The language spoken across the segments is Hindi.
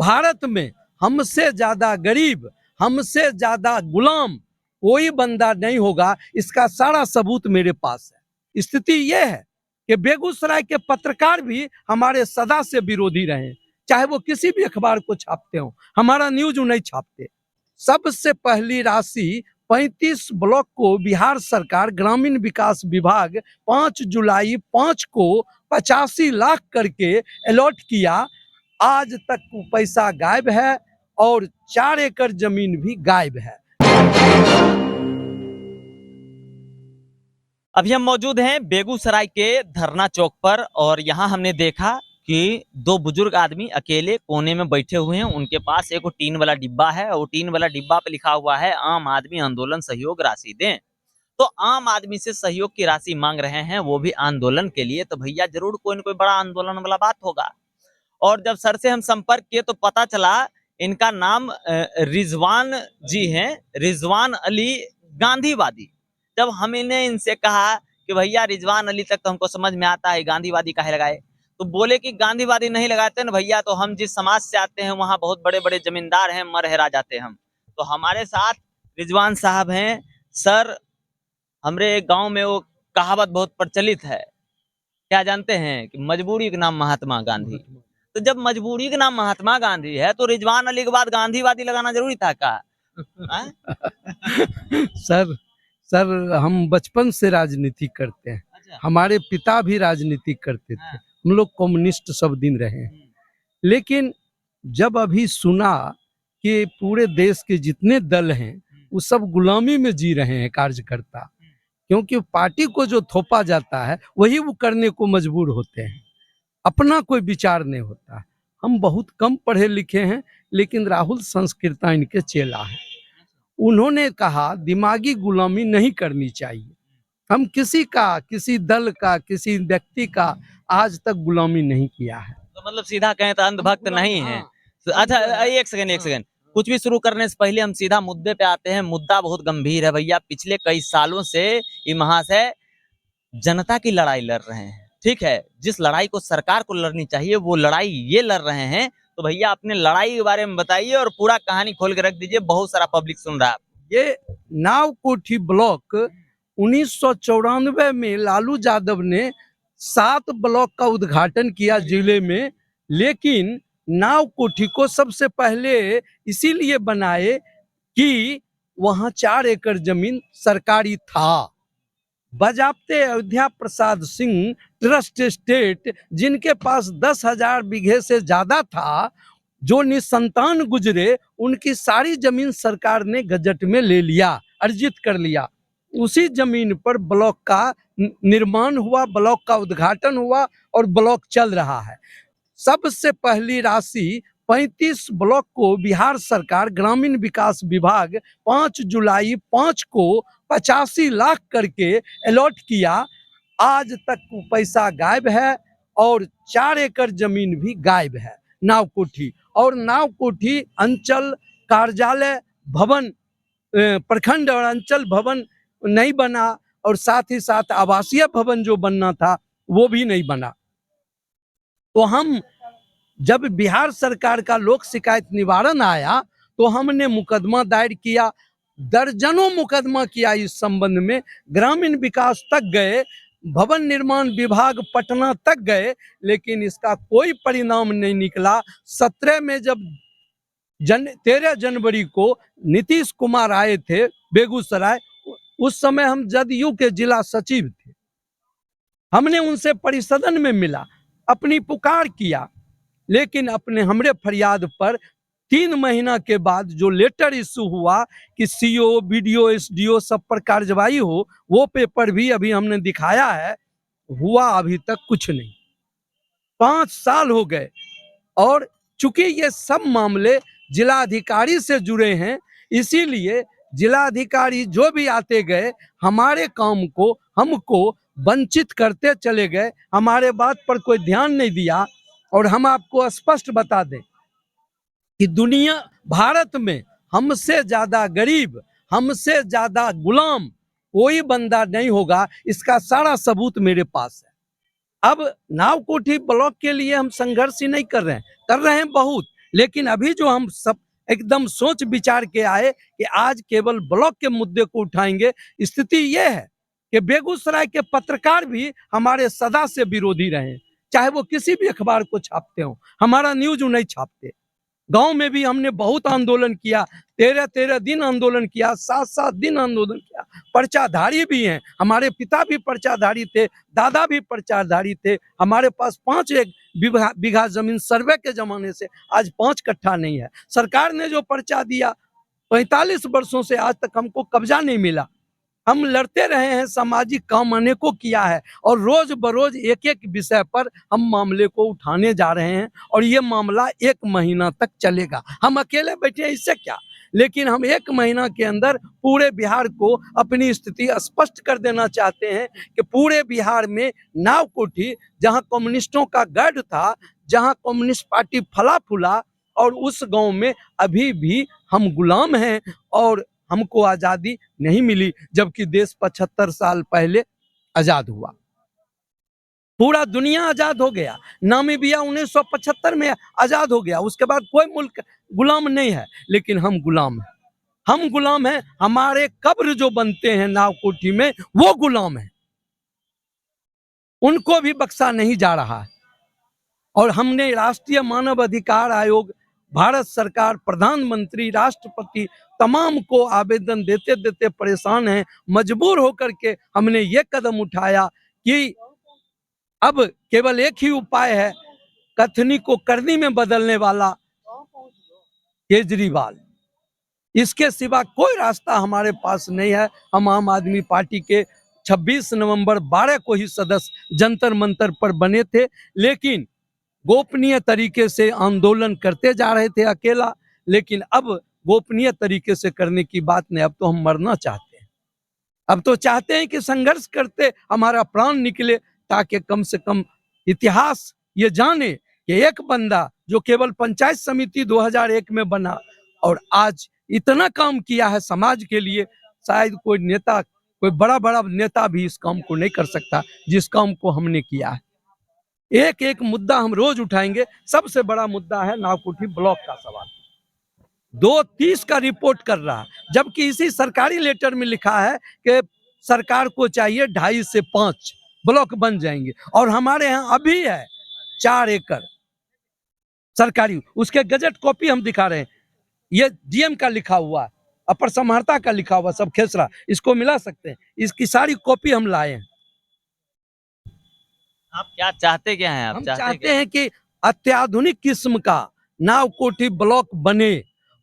भारत में हमसे ज्यादा गरीब, हमसे ज्यादा गुलाम कोई बंदा नहीं होगा, इसका सारा सबूत मेरे पास है। स्थिति यह है कि बेगूसराय के पत्रकार भी हमारे सदा से विरोधी रहे हैं, चाहे वो किसी भी अखबार को छापते हो, हमारा न्यूज नहीं छापते। सबसे पहली राशि 35 ब्लॉक को बिहार सरकार ग्रामीण विकास विभाग 5 जुलाई 5 को 85 लाख करके अलॉट किया। आज तक वो पैसा गायब है और 4 एकड़ जमीन भी गायब है। अभी हम मौजूद हैं बेगूसराय के धरना चौक पर और यहाँ हमने देखा कि दो बुजुर्ग आदमी अकेले कोने में बैठे हुए हैं। उनके पास एक टीन वाला डिब्बा है और टीन वाला डिब्बा पे लिखा हुआ है आम आदमी आंदोलन सहयोग राशि दें। तो आम आदमी से सहयोग की राशि मांग रहे हैं, वो भी आंदोलन के लिए। तो भैया जरूर कोई न कोई बड़ा आंदोलन वाला बात होगा। और जब सर से हम संपर्क किए तो पता चला इनका नाम रिजवान जी हैं, रिजवान अली गांधीवादी। जब हमने इनसे कहा कि भैया रिजवान अली तक तो हमको समझ में आता है, गांधीवादी काहे लगाए, तो बोले कि गांधीवादी नहीं लगाते ना भैया, तो हम जिस समाज से आते हैं वहाँ बहुत बड़े बड़े जमींदार हैं, मर हेरा जाते हम। तो हमारे साथ रिजवान साहब हैं। सर, हमारे गांव में वो कहावत बहुत प्रचलित है, क्या जानते हैं कि मजबूरी के नाम महात्मा गांधी। तो जब मजबूरी के नाम महात्मा गांधी है तो रिजवान अली के बाद गांधीवादी लगाना जरूरी था क्या? सर हम बचपन से राजनीति करते हैं। अच्छा। हमारे पिता भी राजनीति करते थे। हम लोग कम्युनिस्ट सब दिन रहे हैं। लेकिन जब अभी सुना कि पूरे देश के जितने दल हैं वो सब गुलामी में जी रहे हैं कार्यकर्ता, क्योंकि पार्टी को जो थोपा जाता है वही वो करने को मजबूर होते हैं, अपना कोई विचार नहीं होता। हम बहुत कम पढ़े लिखे हैं, लेकिन राहुल संस्कृता इनके चेला हैं। उन्होंने कहा दिमागी गुलामी नहीं करनी चाहिए। हम किसी का, किसी दल का, किसी व्यक्ति का आज तक गुलामी नहीं किया है। तो मतलब सीधा कहें तो अंधभक्त नहीं है। अच्छा, एक सेकंड, कुछ भी शुरू करने से पहले हम सीधा मुद्दे पे आते हैं। मुद्दा बहुत गंभीर है भैया। पिछले कई सालों से ये महाशय जनता की लड़ाई लड़ रहे हैं, ठीक है। जिस लड़ाई को सरकार को लड़नी चाहिए वो लड़ाई ये लड़ रहे हैं। तो भैया अपने लड़ाई के बारे में बताइए और पूरा कहानी खोल के रख दीजिए, बहुत सारा पब्लिक सुन रहा है। ये नावकोठी ब्लॉक 1994 में लालू यादव ने 7 ब्लॉक का उद्घाटन किया जिले में, लेकिन नावकोठी को सबसे पहले इसीलिए बनाए कि वहां 4 एकड़ जमीन सरकारी था। बजाबते अयोध्या प्रसाद सिंह ट्रस्ट एस्टेट, जिनके पास 10,000 बीघे से ज्यादा था, जो निसंतान गुजरे, उनकी सारी जमीन सरकार ने गजट में ले लिया, अर्जित कर लिया। उसी जमीन पर ब्लॉक का निर्माण हुआ, ब्लॉक का उद्घाटन हुआ और ब्लॉक चल रहा है। सबसे पहली राशि 35 ब्लॉक को बिहार सरकार ग्रामीण विकास विभाग 5 जुलाई 5 को 85 लाख करके अलॉट किया। आज तक वो पैसा गायब है और 4 एकड़ जमीन भी गायब है नावकोठी। और नावकोठी अंचल कार्यालय भवन, प्रखंड और अंचल भवन नहीं बना, और साथ ही साथ आवासीय भवन जो बनना था वो भी नहीं बना। तो हम जब बिहार सरकार का लोक शिकायत निवारण आया तो हमने मुकदमा दायर किया, दर्जनों मुकदमा किया इस संबंध में। ग्रामीण विकास तक गए, भवन निर्माण विभाग पटना तक गए, लेकिन इसका कोई परिणाम नहीं निकला। 17 में जब 13 जनवरी को नीतीश कुमार आए थे बेगूसराय, उस समय हम जदयू के जिला सचिव थे। हमने उनसे परिसदन में मिला, अपनी पुकार किया, लेकिन अपने हमरे फरियाद पर 3 महीना के बाद जो लेटर इशू हुआ कि सीओ, बीडीओ, एसडीओ सब पर कार्रवाई हो, वो पेपर भी अभी हमने दिखाया है, हुआ अभी तक कुछ नहीं। 5 साल हो गए, और चूंकि ये सब मामले जिलाधिकारी से जुड़े हैं, इसीलिए जिलाधिकारी जो भी आते गए हमारे काम को, हमको वंचित करते चले गए, हमारे बात पर कोई ध्यान नहीं दिया। और हम आपको स्पष्ट बता दें कि दुनिया, भारत में हमसे ज्यादा गरीब, हमसे ज्यादा गुलाम कोई बंदा नहीं होगा, इसका सारा सबूत मेरे पास है। अब नावकोठी ब्लॉक के लिए हम संघर्ष ही नहीं कर रहे हैं, कर रहे हैं बहुत, लेकिन अभी जो हम सब एकदम सोच विचार के आए कि आज केवल ब्लॉक के मुद्दे को उठाएंगे, स्थिति ये है कि बेगूसराय के पत्रकार भी हमारे सदा से विरोधी रहे, चाहे वो किसी भी अखबार को छापते हो, हमारा न्यूज नहीं छापते। गांव में भी हमने बहुत आंदोलन किया, 13-13 दिन आंदोलन किया, 7-7 दिन आंदोलन किया। पर्चाधारी भी हैं, हमारे पिता भी पर्चाधारी थे, दादा भी पर्चाधारी थे। हमारे पास 5 एक बीघा जमीन सर्वे के जमाने से आज 5 कट्ठा नहीं है। सरकार ने जो पर्चा दिया, 45 वर्षों से आज तक हमको कब्जा नहीं मिला। हम लड़ते रहे हैं, सामाजिक काम अनेकों किया है और रोज बरोज एक एक विषय पर हम मामले को उठाने जा रहे हैं और ये मामला 1 महीना तक चलेगा। हम अकेले बैठे हैं, इससे क्या, लेकिन हम 1 महीना के अंदर पूरे बिहार को अपनी स्थिति स्पष्ट कर देना चाहते हैं कि पूरे बिहार में नावकोठी, जहां कम्युनिस्टों का गढ़ था, जहां कम्युनिस्ट पार्टी फला फूला, और उस गांव में अभी भी हम गुलाम हैं और हमको आजादी नहीं मिली, जबकि देश 75 साल पहले आजाद हुआ। पूरा दुनिया आजाद हो गया। नामीबिया 1975 में आजाद हो गया, उसके बाद कोई मुल्क गुलाम नहीं है, लेकिन हम गुलाम हैं। हम गुलाम हैं, हमारे कब्र जो बनते हैं नावकोठी में वो गुलाम हैं, उनको भी बख्शा नहीं जा रहा है। और हमने राष्ट्रीय मानव अधिकार आयोग, भारत सरकार, प्रधानमंत्री, राष्ट्रपति तमाम को आवेदन देते देते परेशान हैं। मजबूर होकर के हमने ये कदम उठाया कि अब केवल एक ही उपाय है, कथनी को करनी में बदलने वाला केजरीवाल, इसके सिवा कोई रास्ता हमारे पास नहीं है। हम आम आदमी पार्टी के 26 नवंबर 12 को ही सदस्य जंतर मंतर पर बने थे, लेकिन गोपनीय तरीके से आंदोलन करते जा रहे थे अकेला। लेकिन अब गोपनीय तरीके से करने की बात नहीं, अब तो हम मरना चाहते हैं। अब तो चाहते हैं कि संघर्ष करते हमारा प्राण निकले, ताकि कम से कम इतिहास ये जाने कि एक बंदा जो केवल पंचायत समिति 2001 में बना और आज इतना काम किया है समाज के लिए, शायद कोई नेता, कोई बड़ा बड़ा नेता भी इस काम को नहीं कर सकता जिस काम को हमने किया है। एक एक मुद्दा हम रोज उठाएंगे। सबसे बड़ा मुद्दा है नावकोठी ब्लॉक का सवाल। 2:30 का रिपोर्ट कर रहा है, जबकि इसी सरकारी लेटर में लिखा है कि सरकार को चाहिए 2.5 से 5 ब्लॉक बन जाएंगे, और हमारे यहाँ अभी है 4 एकड़ सरकारी। उसके गजट कॉपी हम दिखा रहे हैं, ये डीएम का लिखा हुआ है, अपर समाहर्ता का लिखा हुआ, सब खेसरा, इसको मिला सकते हैं, इसकी सारी कॉपी हम लाए हैं। आप क्या चाहते क्या हैं? आप हम चाहते चाहते हैं कि अत्याधुनिक किस्म का नावकोठी ब्लॉक बने,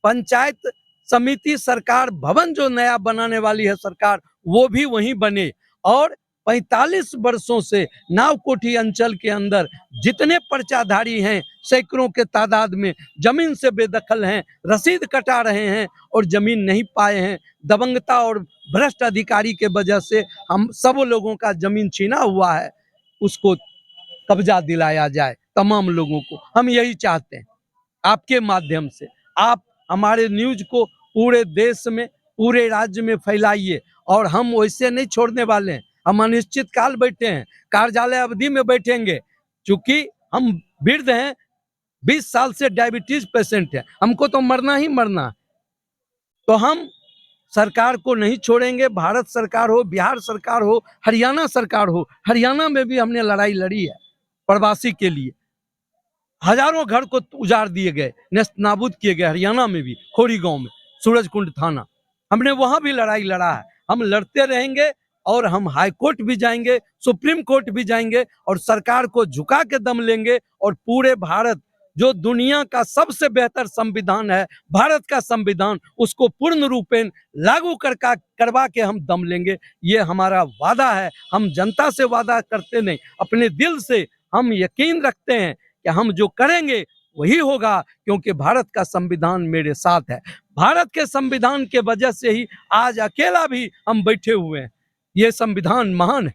पंचायत समिति सरकार भवन जो नया बनाने वाली है सरकार, वो भी वहीं बने, और 45 वर्षों से नावकोठी अंचल के अंदर जितने पर्चाधारी हैं, सैकड़ों के तादाद में जमीन से बेदखल हैं, रसीद कटा रहे हैं और जमीन नहीं पाए हैं, दबंगता और भ्रष्ट अधिकारी के वजह से हम सब लोगों का जमीन छीना हुआ है, उसको कब्जा दिलाया जाए तमाम लोगों को। हम यही चाहते हैं, आपके माध्यम से आप हमारे न्यूज को पूरे देश में, पूरे राज्य में फैलाइए, और हम वैसे नहीं छोड़ने वाले हैं। हम अनिश्चित काल बैठे हैं, कार्यालय अवधि में बैठेंगे, क्योंकि हम वृद्ध हैं, 20 साल से डायबिटीज पेशेंट है, हमको तो मरना ही मरना है। तो हम सरकार को नहीं छोड़ेंगे, भारत सरकार हो, बिहार सरकार हो, हरियाणा सरकार हो। हरियाणा में भी हमने लड़ाई लड़ी है प्रवासी के लिए, हजारों घर को उजाड़ दिए गए, नेस्तनाबूद किए गए, हरियाणा में भी, खोरी गांव में, सूरजकुंड थाना, हमने वहां भी लड़ाई लड़ा है। हम लड़ते रहेंगे और हम हाई कोर्ट भी जाएंगे, सुप्रीम कोर्ट भी जाएंगे, और सरकार को झुका के दम लेंगे, और पूरे भारत जो दुनिया का सबसे बेहतर संविधान है, भारत का संविधान, उसको पूर्ण रूपेण लागू करवा के हम दम लेंगे। ये हमारा वादा है। हम जनता से वादा करते नहीं, अपने दिल से हम यकीन रखते हैं कि हम जो करेंगे वही होगा, क्योंकि भारत का संविधान मेरे साथ है। भारत के संविधान के वजह से ही आज अकेला भी हम बैठे हुए हैं। ये संविधान महान है।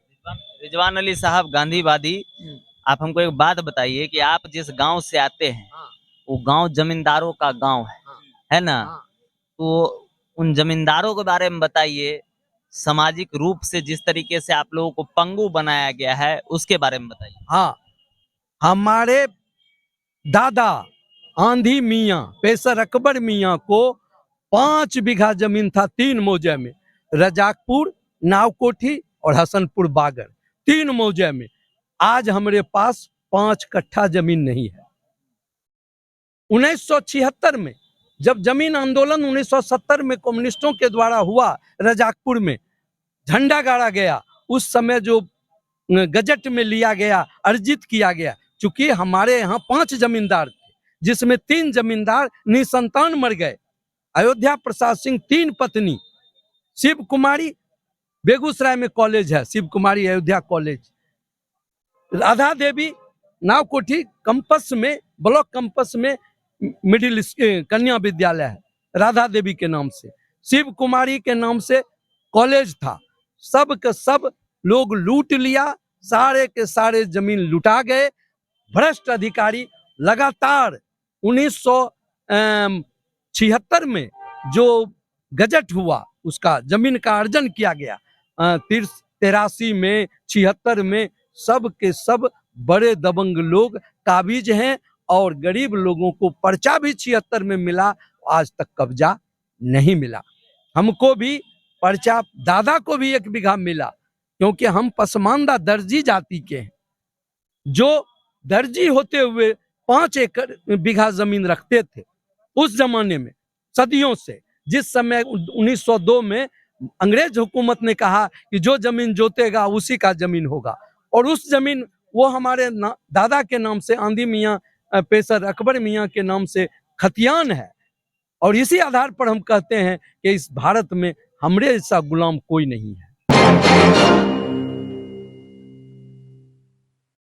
रिजवान अली साहब गांधीवादी, आप हमको एक बात बताइए कि आप जिस गांव से आते हैं, वो गांव जमींदारों का गांव है ना? तो उन जमींदारों के बारे में बताइए, सामाजिक रूप से जिस तरीके से आप लोगों को पंगु बनाया गया है, उसके बारे में बताइए। हाँ, हमारे दादा आंधी मियाँ पेशर अकबर मियाँ को 5 बीघा जमीन था 3 मौजे में, रजाकपुर, नावकोठी और हसनपुर बागर, 3 मौजे में। आज हमारे पास 5 कट्ठा जमीन नहीं है। 1976 में जब जमीन आंदोलन 1970 में कम्युनिस्टों के द्वारा हुआ, रजाकपुर में झंडा गाड़ा गया, उस समय जो गजट में लिया गया, अर्जित किया गया, चूंकि हमारे यहाँ 5 जमींदार थे जिसमें 3 जमींदार निसंतान मर गए। अयोध्या प्रसाद सिंह 3 पत्नी, शिव कुमारी, बेगूसराय में कॉलेज है शिव कुमारी अयोध्या कॉलेज, राधा देवी नावकोठी कैंपस में, ब्लॉक कैंपस में मिडिल कन्या विद्यालय है राधा देवी के नाम से, शिव कुमारी के नाम से कॉलेज था। सब के सब लोग लूट लिया, सारे के सारे जमीन लुटा गए। भ्रष्ट अधिकारी लगातार 1976 में जो गजट हुआ उसका जमीन का अर्जन किया गया, 83 में 76 में सब के सब बड़े दबंग लोग काबिज हैं और गरीब लोगों को पर्चा भी 76 में मिला, आज तक कब्जा नहीं मिला। हमको भी पर्चा, दादा को भी 1 बीघा मिला क्योंकि हम पसमानदा दर्जी जाति के हैं, जो दर्जी होते हुए 5 एकड़ बीघा जमीन रखते थे उस जमाने में सदियों से। जिस समय 1902 में अंग्रेज हुकूमत ने कहा कि जो जमीन जोतेगा उसी का जमीन होगा, और उस जमीन वो हमारे दादा के नाम से, आंधी मियाँ पेशर अकबर मियाँ के नाम से खतियान है। और इसी आधार पर हम कहते हैं कि इस भारत में हमरे जैसा गुलाम कोई नहीं है।